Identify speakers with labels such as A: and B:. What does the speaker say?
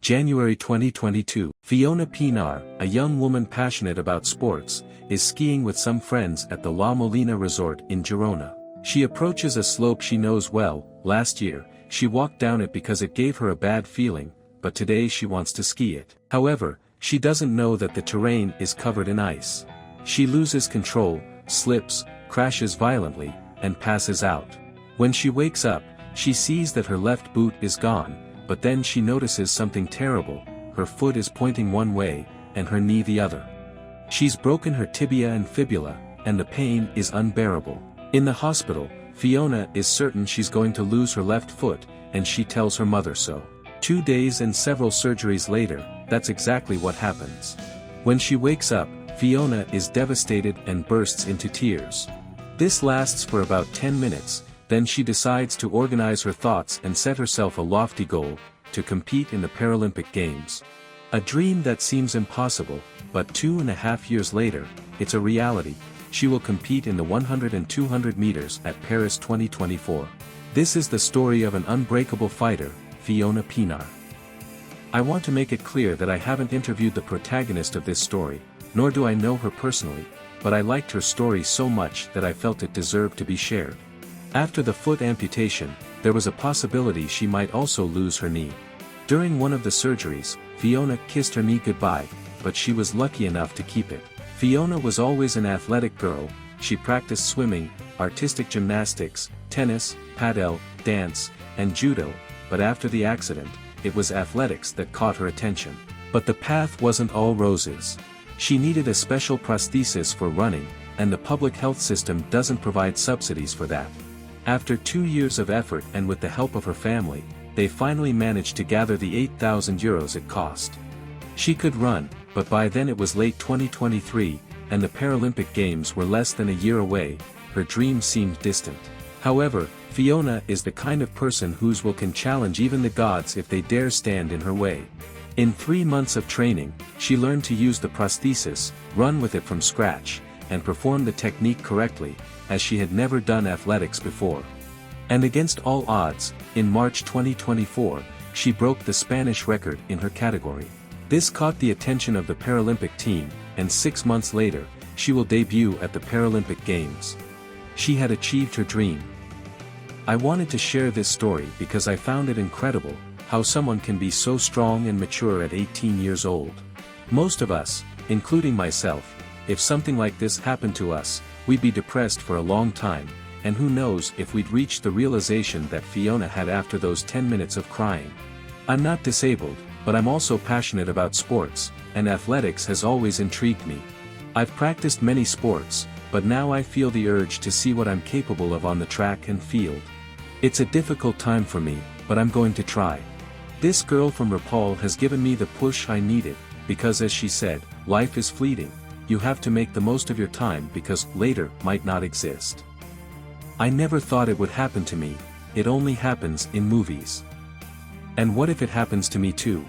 A: January 2022. Fiona Pinar, a young woman passionate about sports, is skiing with some friends at the La Molina resort in Girona. She approaches a slope she knows well. Last year, she walked down it because it gave her a bad feeling, but today she wants to ski it. However, she doesn't know that the terrain is covered in ice. She loses control, slips, crashes violently, and passes out. When she wakes up, she sees that her left boot is gone, but then she notices something terrible: her foot is pointing one way, and her knee the other. She's broken her tibia and fibula, and the pain is unbearable. In the hospital, Fiona is certain she's going to lose her left foot, and she tells her mother so. 2 days and several surgeries later, that's exactly what happens. When she wakes up, Fiona is devastated and bursts into tears. This lasts for about 10 minutes, then she decides to organize her thoughts and set herself a lofty goal: to compete in the Paralympic Games. A dream that seems impossible, but 2.5 years later, it's a reality. She will compete in the 100 and 200 meters at Paris 2024. This is the story of an unbreakable fighter, Fiona Pinar. I want to make it clear that I haven't interviewed the protagonist of this story, nor do I know her personally, but I liked her story so much that I felt it deserved to be shared. After the foot amputation, there was a possibility she might also lose her knee. During one of the surgeries, Fiona kissed her knee goodbye, but she was lucky enough to keep it. Fiona was always an athletic girl. She practiced swimming, artistic gymnastics, tennis, padel, dance, and judo, but after the accident, it was athletics that caught her attention. But the path wasn't all roses. She needed a special prosthesis for running, and the public health system doesn't provide subsidies for that. After 2 years of effort and with the help of her family, they finally managed to gather the €8,000 it cost. She could run, but by then it was late 2023, and the Paralympic Games were less than a year away. Her dream seemed distant. However, Fiona is the kind of person whose will can challenge even the gods if they dare stand in her way. In 3 months of training, she learned to use the prosthesis, run with it from scratch, and perform the technique correctly, as she had never done athletics before. And against all odds, in March 2024, she broke the Spanish record in her category. This caught the attention of the Paralympic team, and 6 months later, she will debut at the Paralympic Games. She had achieved her dream. I wanted to share this story because I found it incredible how someone can be so strong and mature at 18 years old. Most of us, including myself, if something like this happened to us, we'd be depressed for a long time, and who knows if we'd reach the realization that Fiona had after those 10 minutes of crying. I'm not disabled, but I'm also passionate about sports, and athletics has always intrigued me. I've practiced many sports, but now I feel the urge to see what I'm capable of on the track and field. It's a difficult time for me, but I'm going to try. This girl from Rapal has given me the push I needed, because as she said, life is fleeting. You have to make the most of your time because later might not exist. I never thought it would happen to me. It only happens in movies. And what if it happens to me too?